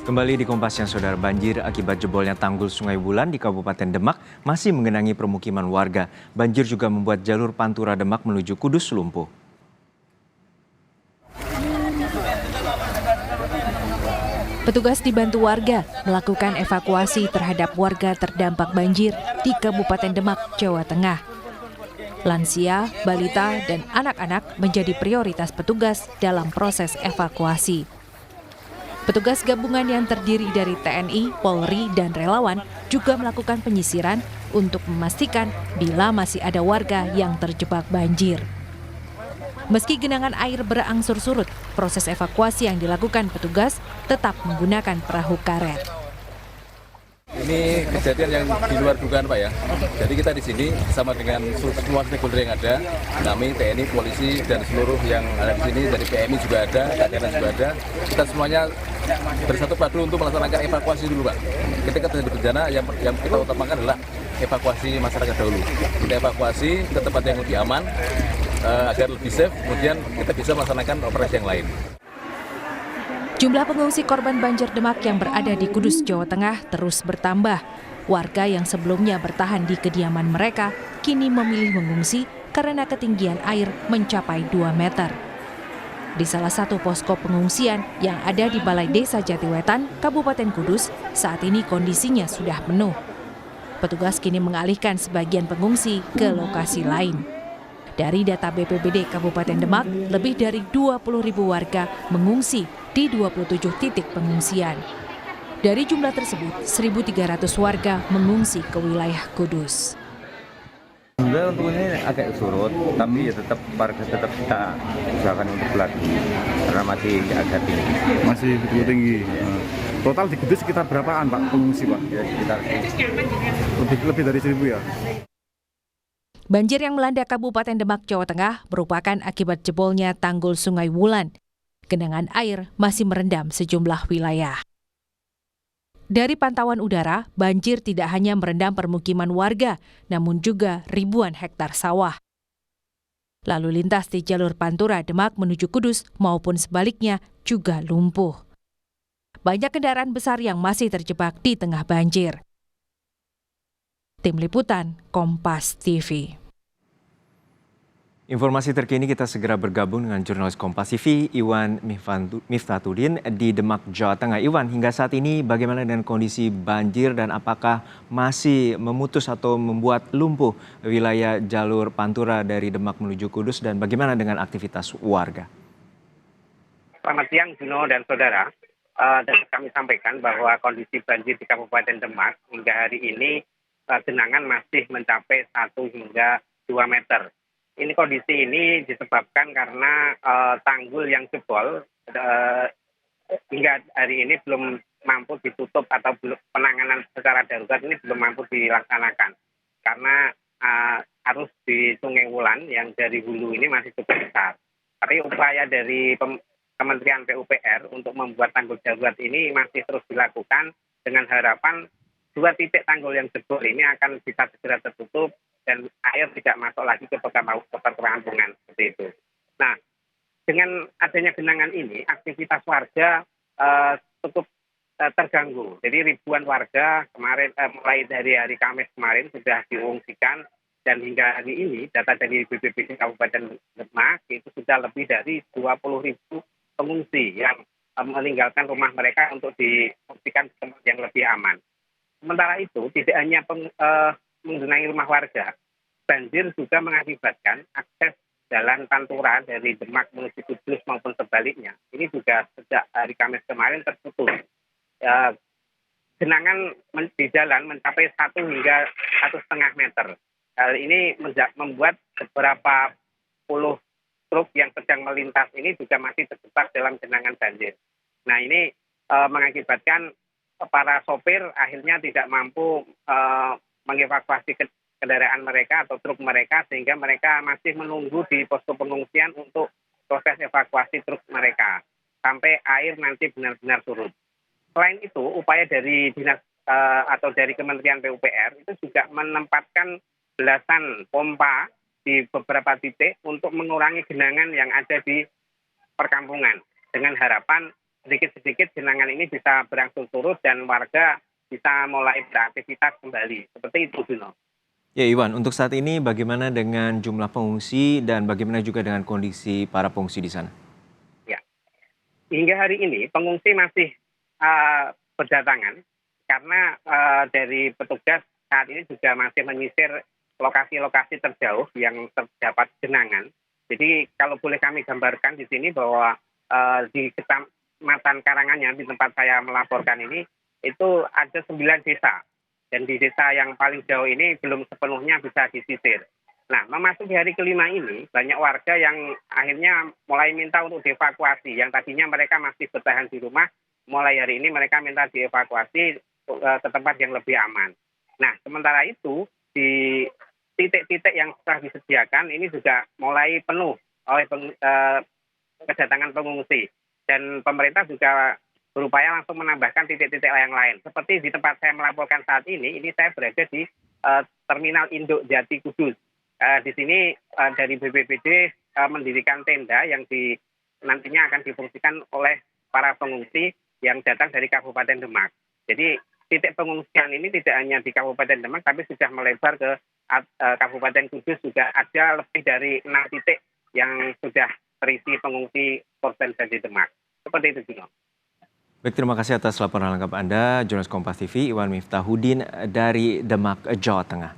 Kembali di Kompas yang Saudara, banjir akibat jebolnya tanggul Sungai Wulan di Kabupaten Demak masih menggenangi permukiman warga. Banjir juga membuat jalur Pantura Demak menuju Kudus lumpuh. Petugas dibantu warga melakukan evakuasi terhadap warga terdampak banjir di Kabupaten Demak, Jawa Tengah. Lansia, balita, dan anak-anak menjadi prioritas petugas dalam proses evakuasi. Petugas gabungan yang terdiri dari TNI, Polri, dan relawan juga melakukan penyisiran untuk memastikan bila masih ada warga yang terjebak banjir. Meski genangan air berangsur surut, proses evakuasi yang dilakukan petugas tetap menggunakan perahu karet. Ini kejadian yang di luar dugaan, Pak ya. Jadi kita di sini sama dengan semua stakeholder yang ada, kami TNI, polisi dan seluruh yang ada di sini, dari PMI juga ada, jajaran juga ada. Kita semuanya bersatu padu untuk melaksanakan evakuasi dulu, Pak. Ketika terjadi bencana, yang kita utamakan adalah evakuasi masyarakat dahulu. Kita evakuasi ke tempat yang lebih aman agar lebih safe, kemudian kita bisa melaksanakan operasi yang lain. Jumlah pengungsi korban banjir Demak yang berada di Kudus, Jawa Tengah terus bertambah. Warga yang sebelumnya bertahan di kediaman mereka kini memilih mengungsi karena ketinggian air mencapai 2 meter. Di salah satu posko pengungsian yang ada di Balai Desa Jatiwetan, Kabupaten Kudus, saat ini kondisinya sudah penuh. Petugas kini mengalihkan sebagian pengungsi ke lokasi lain. Dari data BPBD Kabupaten Demak, lebih dari 20.000 warga mengungsi di 27 titik pengungsian. Dari jumlah tersebut, 1.300 warga mengungsi ke wilayah Kudus. Sebenarnya untuk ini agak surut, tapi ya tetap warga tetap kita usahakan untuk berlagi karena masih agak tinggi. Masih begitu tinggi. Total di Kudus sekitar berapaan, Pak, pengungsi, Pak? Ya sekitar Lebih dari 1.000 ya. Banjir yang melanda Kabupaten Demak, Jawa Tengah merupakan akibat jebolnya tanggul Sungai Wulan. Genangan air masih merendam sejumlah wilayah. Dari pantauan udara, banjir tidak hanya merendam permukiman warga, namun juga ribuan hektar sawah. Lalu lintas di jalur Pantura Demak menuju Kudus maupun sebaliknya juga lumpuh. Banyak kendaraan besar yang masih terjebak di tengah banjir. Tim Liputan, Kompas TV. Informasi terkini kita segera bergabung dengan jurnalis Kompas TV, Iwan Miftatuddin di Demak, Jawa Tengah. Iwan, hingga saat ini bagaimana dengan kondisi banjir dan apakah masih memutus atau membuat lumpuh wilayah jalur Pantura dari Demak menuju Kudus dan bagaimana dengan aktivitas warga? Selamat siang, Juno dan saudara. Dapat kami sampaikan bahwa kondisi banjir di Kabupaten Demak hingga hari ini genangan masih mencapai 1 hingga 2 meter. Ini kondisi ini disebabkan karena tanggul yang jebol hingga hari ini belum mampu ditutup atau penanganan secara darurat ini belum mampu dilaksanakan. Karena arus di Sungai Wulan yang dari hulu ini masih cukup besar. Tapi upaya dari Kementerian PUPR untuk membuat tanggul darurat ini masih terus dilakukan dengan harapan 2 titik tanggul yang jebol ini akan bisa segera tertutup dan air tidak masuk lagi ke perkampungan seperti itu. Nah, dengan adanya genangan ini, aktivitas warga cukup terganggu. Jadi ribuan warga kemarin mulai dari hari Kamis kemarin sudah diungsikan dan hingga hari ini data dari BPBD Kabupaten Demak itu sudah lebih dari 20.000 pengungsi yang meninggalkan rumah mereka untuk diungsikan ke tempat yang lebih aman. Sementara itu, tidak hanya menggenangi rumah warga, banjir juga mengakibatkan akses jalan Pantura dari Demak menuju Kudus maupun sebaliknya. Ini juga sejak hari Kamis kemarin terputus. Genangan di jalan mencapai 1 hingga 1,5 meter. Hal ini membuat beberapa puluh truk yang sedang melintas ini juga masih terjebak dalam genangan banjir. Nah, ini mengakibatkan para sopir akhirnya tidak mampu mengevakuasi kendaraan mereka atau truk mereka sehingga mereka masih menunggu di posko pengungsian untuk proses evakuasi truk mereka sampai air nanti benar-benar surut. Selain itu, upaya dari dinas atau dari Kementerian PUPR itu juga menempatkan belasan pompa di beberapa titik untuk mengurangi genangan yang ada di perkampungan dengan harapan sedikit-sedikit genangan ini bisa berangsur surut dan warga bisa mulai beraktivitas kembali. Seperti itu, Juno. Ya Iwan, untuk saat ini bagaimana dengan jumlah pengungsi dan bagaimana juga dengan kondisi para pengungsi di sana? Ya. Hingga hari ini pengungsi masih berdatangan karena dari petugas saat ini juga masih menyisir lokasi-lokasi terjauh yang terdapat genangan. Jadi kalau boleh kami gambarkan di sini bahwa di Kecamatan Karanganyar di tempat saya melaporkan ini itu ada 9 desa. Dan di desa yang paling jauh ini belum sepenuhnya bisa disisir. Nah, memasuki hari kelima ini, banyak warga yang akhirnya mulai minta untuk dievakuasi. Yang tadinya mereka masih bertahan di rumah, mulai hari ini mereka minta dievakuasi ke tempat yang lebih aman. Nah, sementara itu, di titik-titik yang sudah disediakan, ini juga mulai penuh oleh kedatangan pengungsi. Dan pemerintah juga berupaya langsung menambahkan titik-titik yang lain. Seperti di tempat saya melaporkan saat ini saya berada di Terminal Induk Jati Kudus. Di sini dari BPBD mendirikan tenda yang nantinya akan difungsikan oleh para pengungsi yang datang dari Kabupaten Demak. Jadi titik pengungsian ini tidak hanya di Kabupaten Demak, tapi sudah melebar ke Kabupaten Kudus. Sudah ada lebih dari 6 titik yang sudah terisi pengungsi korban banjir Demak. Seperti itu, Juno. Baik, terima kasih atas laporan lengkap Anda, jurnalis Kompas TV Iwan Miftahudin dari Demak, Jawa Tengah.